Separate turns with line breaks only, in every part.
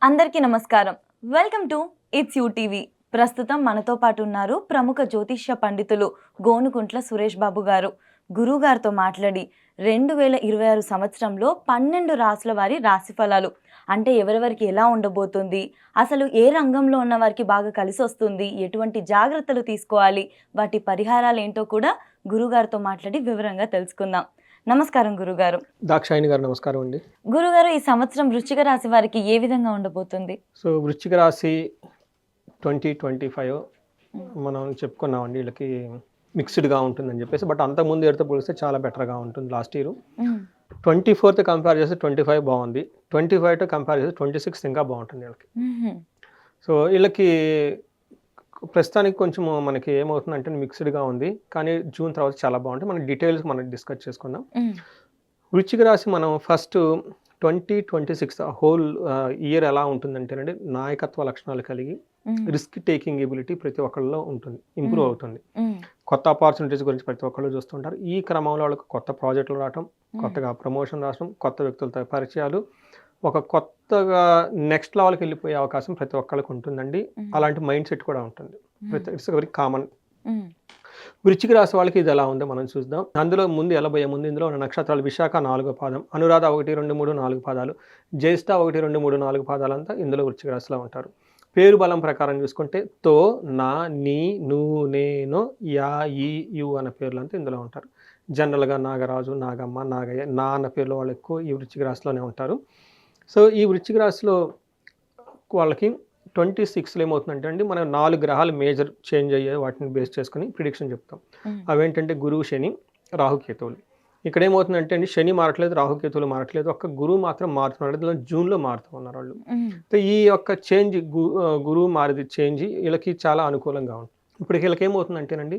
అందరికీ నమస్కారం. Welcome to it's you TV. ప్రస్తుతం మనతో పాటు ఉన్నారు ప్రముఖ జ్యోతిష్య పండితులు గోనుకుంట్ల సురేష్ బాబు గారు. గురువుగారితో మాట్లాడి 2026 సంవత్సరంలో 12 రాసుల వారి రాశి ఫలాలు అంటే ఎవరెవరికి ఎలా ఉండబోతుంది, అసలు ఏ రంగంలో ఉన్న వారికి బాగా కలిసి వస్తుంది, ఎటువంటి జాగ్రత్తలు తీసుకోవాలి, వాటి పరిహారాలు ఏంటో కూడా గురువుగారితో మాట్లాడి వివరంగా తెలుసుకుందాం. నమస్కారం గురుగారు.
దాక్షాయిని గారు నమస్కారం అండి.
గురుగారు, ఈ సంవత్సరం వృశ్చిక రాశి వారికి ఏ విధంగా ఉండబోతుంది?
సో వృశ్చిక రాశి 2025 మనం చెప్పుకున్నామండి, వీళ్ళకి మిక్స్డ్గా ఉంటుందని చెప్పేసి. బట్ అంతకుముందు ఏడుతో పోలిస్తే చాలా బెటర్గా ఉంటుంది. లాస్ట్ ఇయర్ 24th కంపేర్ చేస్తే 25 బాగుంది, 25తో కంపేర్ చేస్తే 26 ఇంకా బాగుంటుంది వీళ్ళకి. సో వీళ్ళకి ప్రస్తుతానికి కొంచెం మనకి ఏమవుతుందంటే మిక్స్డ్గా ఉంది, కానీ జూన్ తర్వాత చాలా బాగుంటుంది. మన డీటెయిల్స్ మనం డిస్కస్ చేసుకుందాం. వృశ్చిక రాశి మనం ఫస్ట్ 2026 హోల్ ఇయర్ ఎలా ఉంటుందంటేనండి, నాయకత్వ లక్షణాలు కలిగి రిస్క్ టేకింగ్ ఎబిలిటీ ప్రతి ఒక్కళ్ళలో ఉంటుంది, ఇంప్రూవ్ అవుతుంది. కొత్త ఆపర్చునిటీస్ గురించి ప్రతి ఒక్కళ్ళు చూస్తుంటారు. ఈ క్రమంలో వాళ్ళకి కొత్త ప్రాజెక్టులు రావటం, కొత్తగా ప్రమోషన్ రావడం, కొత్త వ్యక్తులతో పరిచయాలు, ఒక కొత్తగా నెక్స్ట్ లెవెల్కి వెళ్ళిపోయే అవకాశం ప్రతి ఒక్కళ్ళకి ఉంటుందండి. అలాంటి మైండ్ సెట్ కూడా ఉంటుంది. It's very common. వృశ్చిక రాశి వాళ్ళకి ఇది ఎలా ఉందో మనం చూద్దాం. అందులో ముందు వెళ్ళబోయే ముందు ఇందులో ఉన్న నక్షత్రాలు విశాఖ 4వ పాదం, అనురాధ 1, 2, 3, 4 పాదాలు, జ్యేష్ఠ 1, 2, 3, 4 పాదాలంతా ఇందులో వృశ్చిక రాశిలో ఉంటారు. పేరు బలం ప్రకారం చూసుకుంటే తో, నా, నీ, ను, నేను, యా, ఈ, యు అనే పేర్లంతా ఇందులో ఉంటారు. జనరల్గా నాగరాజు, నాగమ్మ, నాగయ్య, నా అన్న పేర్లు వాళ్ళు ఎక్కువ ఈ వృశ్చిక రాశిలోనే ఉంటారు. సో ఈ వృశ్చిక రాశిలో వాళ్ళకి 26లో ఏమవుతుందంటే అండి, మనం 4 గ్రహాలు మేజర్ చేంజ్ అయ్యే వాటిని బేస్ చేసుకుని ప్రిడిక్షన్ చెప్తాం. అవేంటంటే గురువు, శని, రాహుకేతువులు. ఇక్కడ ఏమవుతుందంటే అండి, శని మారట్లేదు, రాహుకేతువులు మారట్లేదు, ఒక్క గురువు మాత్రం మారుతున్నాడు. అందులో జూన్లో మారుతూ ఉన్నారు వాళ్ళు. సో ఈ యొక్క చేంజ్, గురువు మారేది చేంజ్ వీళ్ళకి చాలా అనుకూలంగా ఉంటుంది. ఇప్పుడు వీళ్ళకి ఏమవుతుందంటేనండి,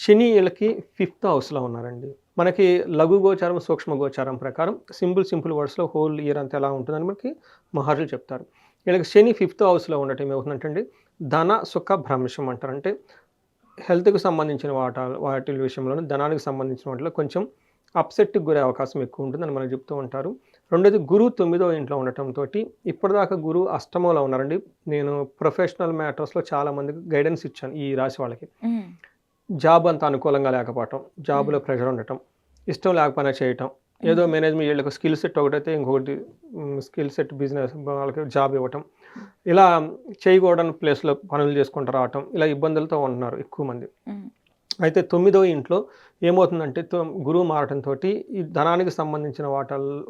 శని వీళ్ళకి 5th హౌస్లో ఉన్నారండి. మనకి లఘు గోచారం, సూక్ష్మ గోచారం ప్రకారం సింపుల్ వర్డ్స్లో హోల్ ఇయర్ అంతా ఎలా ఉంటుందని మనకి మహర్షులు చెప్తారు. వీళ్ళకి శని 5th హౌస్లో ఉండటం ఏమవుతుందంటే అండి, ధన సుఖ భ్రంశం అంటారు. అంటే హెల్త్కి సంబంధించిన వాటి విషయంలోనూ, ధనానికి సంబంధించిన వాటిలో కొంచెం అప్సెట్కి గురే అవకాశం ఎక్కువ ఉంటుందని మనకు చెప్తూ ఉంటారు. రెండోది, గురువు 9వ ఇంట్లో ఉండటంతో ఇప్పటిదాకా గురువు అష్టమంలో ఉన్నారండి. నేను ప్రొఫెషనల్ మ్యాటర్స్లో చాలామందికి గైడెన్స్ ఇచ్చాను. ఈ రాశి వాళ్ళకి జాబ్ అంత అనుకూలంగా లేకపోవటం, జాబ్లో ప్రెషర్ ఉండటం, ఇష్టం లేకపోయినా చేయటం, ఏదో మేనేజ్మెంట్ వీళ్ళకి స్కిల్ సెట్ ఒకటైతే ఇంకొకటి స్కిల్ సెట్ బిజినెస్ వాళ్ళకి జాబ్ ఇవ్వటం, ఇలా చేయకూడని ప్లేస్లో పనులు చేసుకుంటూ రావటం, ఇలా ఇబ్బందులతో ఉంటున్నారు ఎక్కువ మంది. అయితే 9వ ఇంట్లో ఏమవుతుందంటే, గురువు మారటంతో ఈ ధనానికి సంబంధించిన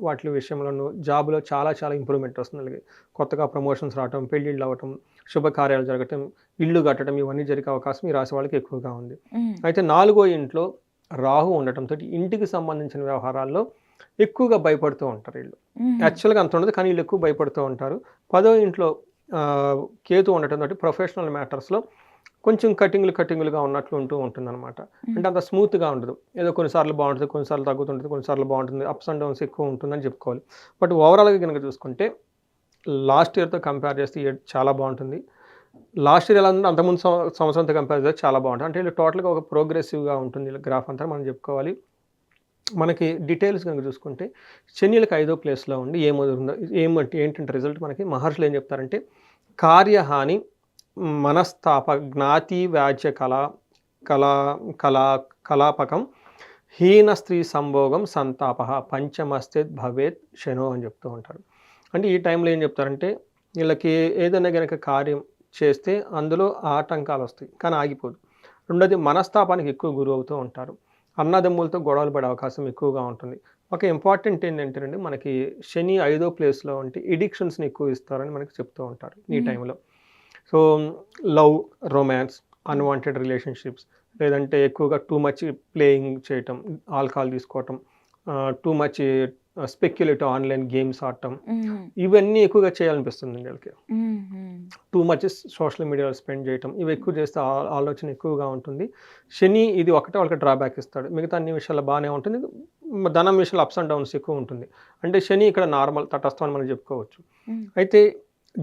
వాటి విషయంలోనూ జాబ్లో చాలా ఇంప్రూవ్మెంట్ వస్తుంది. కొత్తగా ప్రమోషన్స్ రావటం, పెళ్ళిళ్ళు అవ్వటం, శుభకార్యాలు జరగటం, ఇల్లు కట్టడం, ఇవన్నీ జరిగే అవకాశం ఈ రాశి వాళ్ళకి ఎక్కువగా ఉంది. అయితే 4వ ఇంట్లో రాహు ఉండటంతో ఇంటికి సంబంధించిన వ్యవహారాల్లో ఎక్కువగా భయపడుతూ ఉంటారు వీళ్ళు. యాక్చువల్గా అంత ఉండదు, కానీ వీళ్ళు ఎక్కువ భయపడుతూ ఉంటారు. 10వ ఇంట్లో కేతు ఉండటంతో ప్రొఫెషనల్ మ్యాటర్స్లో కొంచెం కటింగ్లుగా ఉన్నట్లు ఉంటుంది అనమాట. అంటే అంత స్మూత్గా ఉండదు. ఏదో కొన్నిసార్లు బాగుంటుంది, కొన్నిసార్లు తగ్గుతుంటుంది, కొన్నిసార్లు బాగుంటుంది, అప్స్ అండ్ డౌన్స్ ఎక్కువ ఉంటుందని చెప్పుకోవాలి. బట్ ఓవరాల్గా కనుక చూసుకుంటే లాస్ట్ ఇయర్తో కంపేర్ చేస్తే ఇయర్ చాలా బాగుంటుంది. లాస్ట్ ఇయర్ ఎలా ఉందో అంతకుముందు సంవత్సరంతో కంపేర్ చేస్తే చాలా బాగుంటుంది. అంటే వీళ్ళు టోటల్గా ఒక ప్రోగ్రెసివ్గా ఉంటుంది వీళ్ళ గ్రాఫ్ అంతా మనం చెప్పుకోవాలి. మనకి డీటెయిల్స్ కనుక చూసుకుంటే శనిలకు 5వ ప్లేస్లో ఉండి ఏంటంటే రిజల్ట్ మనకి మహర్షులు ఏం చెప్తారంటే, కార్యహాని, మనస్తాప, జ్ఞాతి వ్యాజ్య కలాపకం, హీన స్త్రీ సంభోగం, సంతాప, పంచమస్తే భవేత్ శనో అని చెప్తూ ఉంటారు. అంటే ఈ టైంలో ఏం చెప్తారంటే, వీళ్ళకి ఏదైనా కనుక కార్యం చేస్తే అందులో ఆటంకాలు వస్తాయి, కానీ ఆగిపోదు. రెండోది, మనస్తాపానికి ఎక్కువ గురి అవుతూ ఉంటారు. అన్నదమ్ములతో గొడవలు పడే అవకాశం ఎక్కువగా ఉంటుంది. ఒక ఇంపార్టెంట్ ఏంటంటేనండి, మనకి శని 5వ ప్లేస్లో ఉంటే ఎడిక్షన్స్ని ఎక్కువ ఇస్తారని మనకి చెప్తూ ఉంటారు ఈ టైంలో. So love, romance, unwanted relationships, లేదంటే ఎక్కువగా టూ మచ్ ప్లేయింగ్ చేయటం, ఆల్కహాల్ తీసుకోవటం, too much speculative online games ఆడటం, ఇవన్నీ ఎక్కువగా చేయాలనిపిస్తుంది వీళ్ళకి. టూ మచ్ సోషల్ మీడియాలో స్పెండ్ చేయటం, ఇవి ఎక్కువ చేస్తే ఆలోచన ఎక్కువగా ఉంటుంది. శని ఇది ఒకటే వాళ్ళకి డ్రాబ్యాక్ ఇస్తాడు, మిగతా అన్ని విషయాల్లో బాగానే ఉంటుంది. ధనం విషయాలు అప్స్ అండ్ డౌన్స్ ఎక్కువ ఉంటుంది. అంటే శని ఇక్కడ నార్మల్ తటస్థం అని మనం చెప్పుకోవచ్చు. అయితే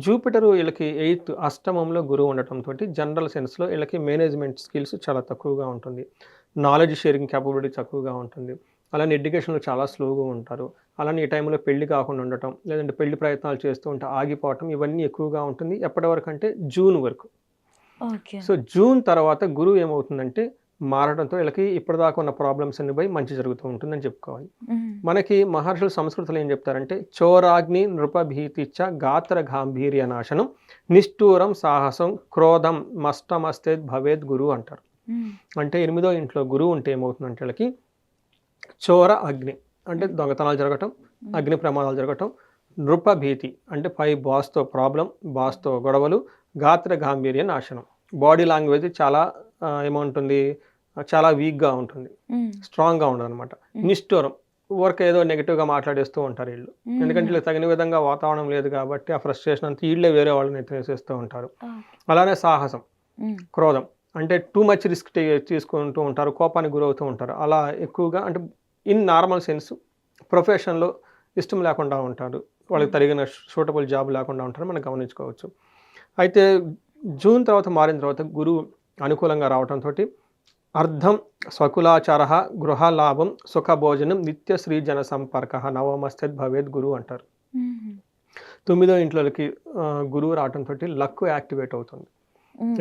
జూపిటర్ వీళ్ళకి 8th అష్టమంలో గురువు ఉండటంతో జనరల్ సెన్స్లో వీళ్ళకి మేనేజ్మెంట్ స్కిల్స్ చాలా తక్కువగా ఉంటుంది, నాలెడ్జ్ షేరింగ్ క్యాపబిలిటీ తక్కువగా ఉంటుంది. అలానే ఎడ్యుకేషన్లో చాలా స్లోగా ఉంటారు, అలానే ఈ టైంలో పెళ్లి కాకుండా ఉండటం, లేదంటే పెళ్లి ప్రయత్నాలు చేస్తూ ఉంటే ఆగిపోవటం, ఇవన్నీ ఎక్కువగా ఉంటుంది. ఎప్పటి వరకు అంటే జూన్ వరకు.
ఓకే.
సో జూన్ తర్వాత గురువు ఏమవుతుందంటే మారడంతో వీళ్ళకి ఇప్పటిదాకా ఉన్న ప్రాబ్లమ్స్ అన్ని పోయి మంచి జరుగుతూ ఉంటుందని చెప్పుకోవాలి. మనకి మహర్షులు సంస్కృతిలో ఏం చెప్తారంటే చోరాగ్ని నృపభీతిచ్చ గాత్ర గాంభీర్య నాశనం నిష్ఠూరం సాహసం క్రోధం మస్తమస్తేద్ భవేద్ గురువు అంటారు. అంటే 8వ ఇంట్లో గురువు ఉంటే ఏమవుతుందంటే వీళ్ళకి చోర అగ్ని అంటే దొంగతనాలు జరగటం, అగ్ని ప్రమాదాలు జరగటం, నృపభీతి అంటే పై బాస్తో ప్రాబ్లం, బాస్తో గొడవలు, గాత్ర గాంభీర్య నాశనం, బాడీ లాంగ్వేజ్ చాలా ఏమంటుంది, చాలా వీక్గా ఉంటుంది, స్ట్రాంగ్గా ఉండదు అనమాట. నిష్ఠూరం వర్క్ ఏదో నెగిటివ్గా మాట్లాడేస్తూ ఉంటారు వీళ్ళు, ఎందుకంటే వీళ్ళకి తగిన విధంగా వాతావరణం లేదు కాబట్టి ఆ ఫ్రస్ట్రేషన్ అంతా వీళ్ళే వేరే వాళ్ళని ఎత్తివేసేస్తూ ఉంటారు. అలానే సాహసం, క్రోధం అంటే టూ మచ్ రిస్క్ తీసుకుంటూ ఉంటారు, కోపానికి గురవుతూ ఉంటారు. అలా ఎక్కువగా అంటే ఇన్ నార్మల్ సెన్స్ ప్రొఫెషన్లో ఇష్టం లేకుండా ఉంటారు, వాళ్ళకి తగిన సూటబుల్ జాబ్ లేకుండా ఉంటారు, మనం గమనించుకోవచ్చు. అయితే జూన్ తర్వాత మారిన తర్వాత గురువు అనుకూలంగా రావడంతో అర్థం స్వకులాచార గృహలాభం సుఖభోజనం నిత్య శ్రీ జన సంపర్క నవమస్థిత్ భవేద్ గురువు అంటారు. 9వ ఇంట్లోకి గురువు రావడంతో లక్ యాక్టివేట్ అవుతుంది.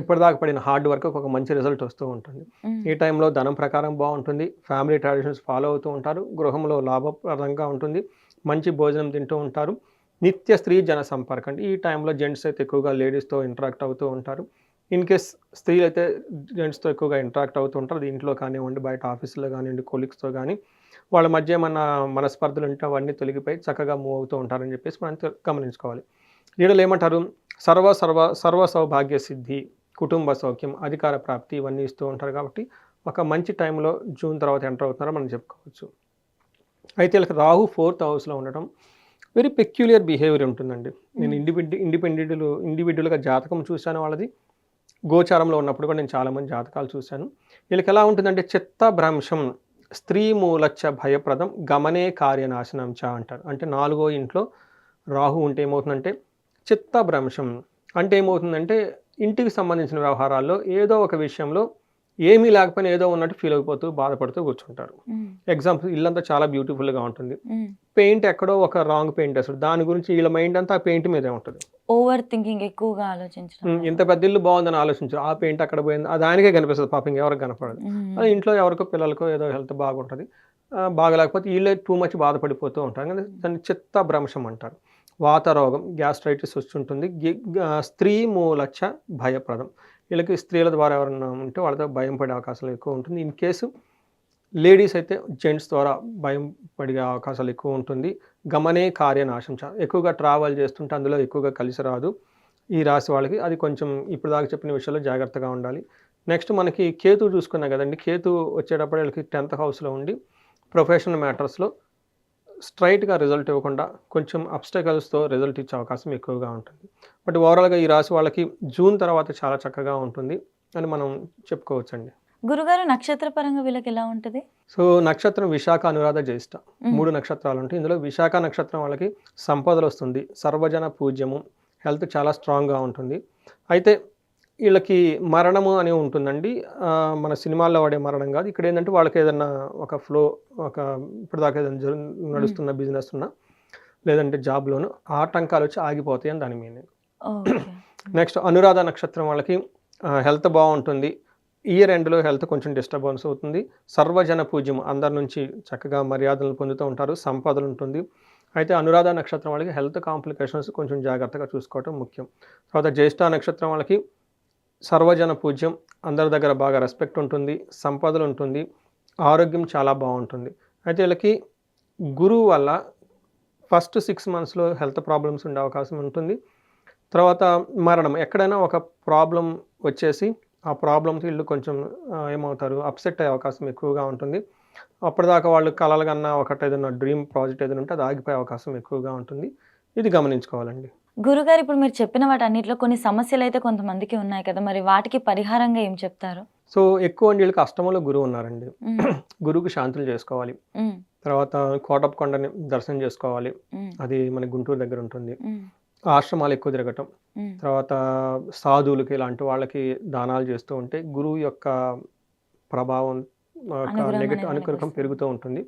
ఇప్పటిదాకా పడిన హార్డ్ వర్క్ ఒక మంచి రిజల్ట్ వస్తూ ఉంటుంది. ఈ టైంలో ధనం ప్రకారం బాగుంటుంది, ఫ్యామిలీ ట్రెడిషన్స్ ఫాలో అవుతూ ఉంటారు, గృహంలో లాభప్రదంగా ఉంటుంది, మంచి భోజనం తింటూ ఉంటారు, నిత్య స్త్రీ జన సంపర్కం అంటే ఈ టైంలో జెంట్స్ అయితే ఎక్కువగా లేడీస్తో ఇంటరాక్ట్ అవుతూ ఉంటారు. ఇన్ కేస్ స్త్రీలు అయితే జెంట్స్తో ఎక్కువగా ఇంటరాక్ట్ అవుతూ ఉంటారు, అది ఇంట్లో కానివ్వండి, బయట ఆఫీసులో కానివ్వండి, కొలీగ్స్తో కానీ వాళ్ళ మధ్య ఏమన్నా మనస్పర్ధలు ఉంటే అవన్నీ తొలగిపోయి చక్కగా మూవ్ అవుతూ ఉంటారని చెప్పేసి మనం గమనించుకోవాలి. వీళ్ళు ఏమంటారు, సర్వ సౌభాగ్య సిద్ధి, కుటుంబ సౌఖ్యం, అధికార ప్రాప్తి ఇవన్నీ ఇస్తూ ఉంటారు. కాబట్టి ఒక మంచి టైంలో జూన్ తర్వాత ఎంటర్ అవుతున్నారో మనం చెప్పుకోవచ్చు. అయితే వీళ్ళకి రాహు 4th హౌస్లో ఉండటం వెరీ పెక్యులియర్ బిహేవియర్ ఉంటుందండి. నేను ఇండివిడ్యువల్గా జాతకం చూశాను వాళ్ళది, గోచారంలో ఉన్నప్పుడు కూడా నేను చాలామంది జాతకాలు చూశాను. వీళ్ళకి ఎలా ఉంటుందంటే చిత్త భ్రంశం స్త్రీ మూలచ్చ భయప్రదం గమనే కార్యనాశనం చ అంటారు. అంటే 4వ ఇంట్లో రాహు ఉంటే ఏమవుతుందంటే చిత్త భ్రంశం అంటే ఏమవుతుందంటే ఇంటికి సంబంధించిన వ్యవహారాల్లో ఏదో ఒక విషయంలో ఏమీ లేకపోయినా ఏదో ఉన్నట్టు ఫీల్ అయిపోతూ బాధపడుతూ కూర్చుంటారు. ఎగ్జాంపుల్ ఇల్లంతా చాలా బ్యూటిఫుల్గా ఉంటుంది, పెయింట్ ఎక్కడో ఒక రాంగ్ పెయింట్ వేస్తాడు, దాని గురించి వీళ్ళ మైండ్ అంతా ఆ పెయింట్ మీదే ఉంటుంది.
ఓవర్ థింకింగ్ ఎక్కువగా ఆలోచించడం,
ఇంత పెద్ద ఇల్లు బాగుందని ఆలోచించారు, ఆ పెయింట్ అక్కడ పోయింది, అది దానికే కనిపిస్తుంది, పాపం ఎవరికి కనపడదు. అది ఇంట్లో ఎవరికో పిల్లలకో ఏదో హెల్త్ బాగుంటుంది, బాగలేకపోతే వీళ్ళే టూ మచ్ బాధపడిపోతూ ఉంటారు. దాన్ని చిత్త భ్రంశం అంటారు. వాతరోగం గ్యాస్ట్రైటిస్ వచ్చి ఉంటుంది. స్త్రీ మూలచ్చ భయప్రదం, వీళ్ళకి స్త్రీల ద్వారా ఎవరైనా ఉంటే వాళ్ళతో భయం పడే అవకాశాలు ఎక్కువ ఉంటుంది. ఇన్ కేసు లేడీస్ అయితే జెంట్స్ ద్వారా భయం పడే అవకాశాలు ఎక్కువ ఉంటుంది. గమనే కార్యనాశం ఎక్కువగా ట్రావెల్ చేస్తుంటే అందులో ఎక్కువగా కలిసి రాదు ఈ రాశి వాళ్ళకి, అది కొంచెం ఇప్పుడు దాకా చెప్పిన విషయాల్లో జాగ్రత్తగా ఉండాలి. నెక్స్ట్ మనకి కేతు చూసుకున్నాం కదండి, కేతు వచ్చేటప్పుడు వీళ్ళకి 10th హౌస్లో ఉండి ప్రొఫెషనల్ మ్యాటర్స్లో స్ట్రైట్గా రిజల్ట్ ఇవ్వకుండా కొంచెం అబ్స్టకల్స్తో రిజల్ట్ ఇచ్చే అవకాశం ఎక్కువగా ఉంటుంది. బట్ ఓవరాల్గా ఈ రాశి వాళ్ళకి జూన్ తర్వాత చాలా చక్కగా ఉంటుంది అని మనం చెప్పుకోవచ్చండి.
గురుగారు నక్షత్ర పరంగా వీళ్ళకి ఎలా ఉంటుంది?
సో నక్షత్రం విశాఖ, అనురాధ, జ్యేష్ఠ 3 నక్షత్రాలు ఉంటాయి. ఇందులో విశాఖ నక్షత్రం వాళ్ళకి సంపదలు వస్తుంది, సర్వజన పూజ్యము, హెల్త్ చాలా స్ట్రాంగ్గా ఉంటుంది. అయితే వీళ్ళకి మరణము అని ఉంటుందండి, మన సినిమాల్లో వాడే మరణం కాదు. ఇక్కడ ఏంటంటే వాళ్ళకి ఏదన్నా ఒక ఫ్లో, ఒక ఇప్పటిదాకా ఏదైనా నడుస్తున్న బిజినెస్ ఉన్నా లేదంటే జాబ్లోను ఆటంకాలు వచ్చి ఆగిపోతాయి అని దాని మీనింగ్. నెక్స్ట్ అనురాధ నక్షత్రం వాళ్ళకి హెల్త్ బాగుంటుంది, ఇయర్ ఎండ్లో హెల్త్ కొంచెం డిస్టర్బెన్స్ అవుతుంది, సర్వజన పూజ్యం అందరి నుంచి చక్కగా మర్యాదలు పొందుతూ ఉంటారు, సంపదలు ఉంటుంది. అయితే అనురాధ నక్షత్రం వాళ్ళకి హెల్త్ కాంప్లికేషన్స్ కొంచెం జాగ్రత్తగా చూసుకోవటం ముఖ్యం. తర్వాత జ్యేష్ఠ నక్షత్రం వాళ్ళకి సర్వజన పూజ్యం, అందరి దగ్గర బాగా రెస్పెక్ట్ ఉంటుంది, సంపదలు ఉంటుంది, ఆరోగ్యం చాలా బాగుంటుంది. అయితే వీళ్ళకి గురువు వల్ల ఫస్ట్ 6 monthsలో హెల్త్ ప్రాబ్లమ్స్ ఉండే అవకాశం ఉంటుంది. తర్వాత మరణం, ఎక్కడైనా ఒక ప్రాబ్లం వచ్చేసి ఆ ప్రాబ్లంతో వీళ్ళు కొంచెం ఏమవుతారు, అప్సెట్ అయ్యే అవకాశం ఎక్కువగా ఉంటుంది. అప్పటిదాకా వాళ్ళు కలలు కన్నా ఒకటి ఏదైనా డ్రీమ్ ప్రాజెక్ట్ ఏదైనా ఉంటే అది ఆగిపోయే అవకాశం ఎక్కువగా ఉంటుంది. ఇది గమనించుకోవాలండి.
గురుగారు ఇప్పుడు మీరు చెప్పిన వాటన్నిటిలో కొన్ని సమస్యలు అయితే కొంతమందికి ఉన్నాయి కదా, మరి వాటికి పరిహారంగా ఏం చెప్తారు?
సో ఎక్కువ వీళ్ళకి అష్టమంలో గురువు ఉన్నారండి, గురువుకి శాంతులు చేసుకోవాలి. తర్వాత కోటప్పకొండని దర్శనం చేసుకోవాలి, అది మన గుంటూరు దగ్గర ఉంటుంది. ఆశ్రమాలు ఎక్కువ తిరగటం, తర్వాత సాధువులకి ఇలాంటి వాళ్ళకి దానాలు చేస్తూ ఉంటే గురువు యొక్క ప్రభావం నెగటివ్ అనుకూలం పెరుగుతూ ఉంటుంది.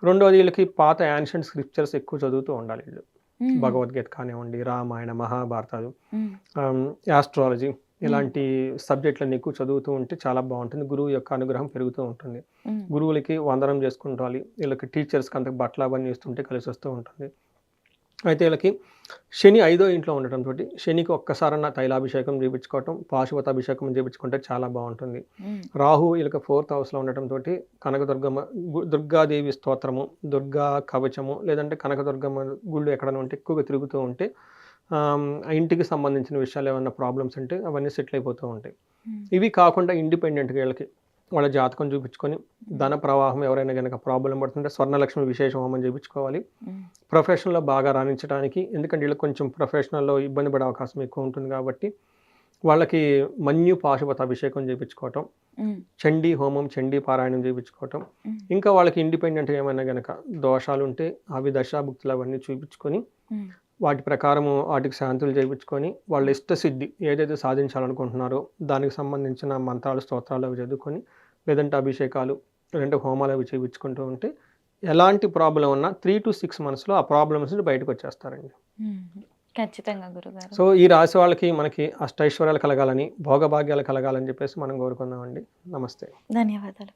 రెండోది వీళ్ళకి పాత యాన్షియంట్ స్క్రిప్చర్స్ ఎక్కువ చదువుతూ ఉండాలి వీళ్ళు. భగవద్గీత కానివ్వండి, రామాయణ, మహాభారతాలు, యాస్ట్రాలజీ ఇలాంటి సబ్జెక్టులన్నీ ఎక్కువ చదువుతూ ఉంటే చాలా బాగుంటుంది. గురువు యొక్క అనుగ్రహం పెరుగుతూ ఉంటుంది. గురువులకి వందనం చేసుకుంటాలి. వీళ్ళకి టీచర్స్కి అంత బట్టలు అవన్నీ ఇస్తుంటే కలిసి వస్తూ ఉంటుంది. అయితే వీళ్ళకి శని 5వ ఇంట్లో ఉండటంతో శనికి ఒక్కసారన్నా తైలాభిషేకం చేయించుకోవటం, పాశుపతాభిషేకం చేయించుకుంటే చాలా బాగుంటుంది. రాహు వీళ్ళకి 4th హౌస్లో ఉండటంతో కనకదుర్గమ్మ దుర్గాదేవి స్తోత్రము, దుర్గా కవచము, లేదంటే కనకదుర్గమ్మ గుళ్ళు ఎక్కడైనా ఉంటే ఎక్కువగా తిరుగుతూ ఉంటే ఆ ఇంటికి సంబంధించిన విషయాలు ఏమైనా ప్రాబ్లమ్స్ ఉంటే అవన్నీ సెటిల్ అయిపోతూ ఉంటాయి. ఇవి కాకుండా ఇండిపెండెంట్గా వీళ్ళకి వాళ్ళ జాతకం చూపించుకొని ధన ప్రవాహం ఎవరైనా కనుక ప్రాబ్లం పడుతుంటే స్వర్ణలక్ష్మి విశేష హోమం చేయించుకోవాలి. ప్రొఫెషన్లో బాగా రాణించడానికి, ఎందుకంటే వీళ్ళకి కొంచెం ప్రొఫెషనల్లో ఇబ్బంది పడే అవకాశం ఎక్కువ ఉంటుంది కాబట్టి వాళ్ళకి మన్యు పాశుపత అభిషేకం చేయించుకోవటం, చండీ హోమం, చండీ పారాయణం చేయించుకోవటం, ఇంకా వాళ్ళకి ఇండిపెండెంట్గా ఏమైనా కనుక దోషాలు ఉంటే అవి దశాభుక్తులు అవన్నీ చూపించుకొని వాటి ప్రకారము వాటికి శాంతులు చేయించుకొని వాళ్ళ ఇష్టసిద్ధి ఏదైతే సాధించాలనుకుంటున్నారో దానికి సంబంధించిన మంత్రాలు, స్తోత్రాలు అవి చదువుకొని, లేదంటే అభిషేకాలు, లేదంటే హోమాలు అవి చేయించుకుంటూ ఉంటే ఎలాంటి ప్రాబ్లం ఉన్నా 3 to 6 monthsలో ఆ ప్రాబ్లమ్స్ నుంచి బయటకు వచ్చేస్తారండి.
ఖచ్చితంగా గురుగారు.
సో ఈ రాశి వాళ్ళకి మనకి అష్టైశ్వర్యాలు కలగాలని, భోగభాగ్యాలు కలగాలని చెప్పేసి మనం కోరుకుందామండి. నమస్తే.
ధన్యవాదాలు.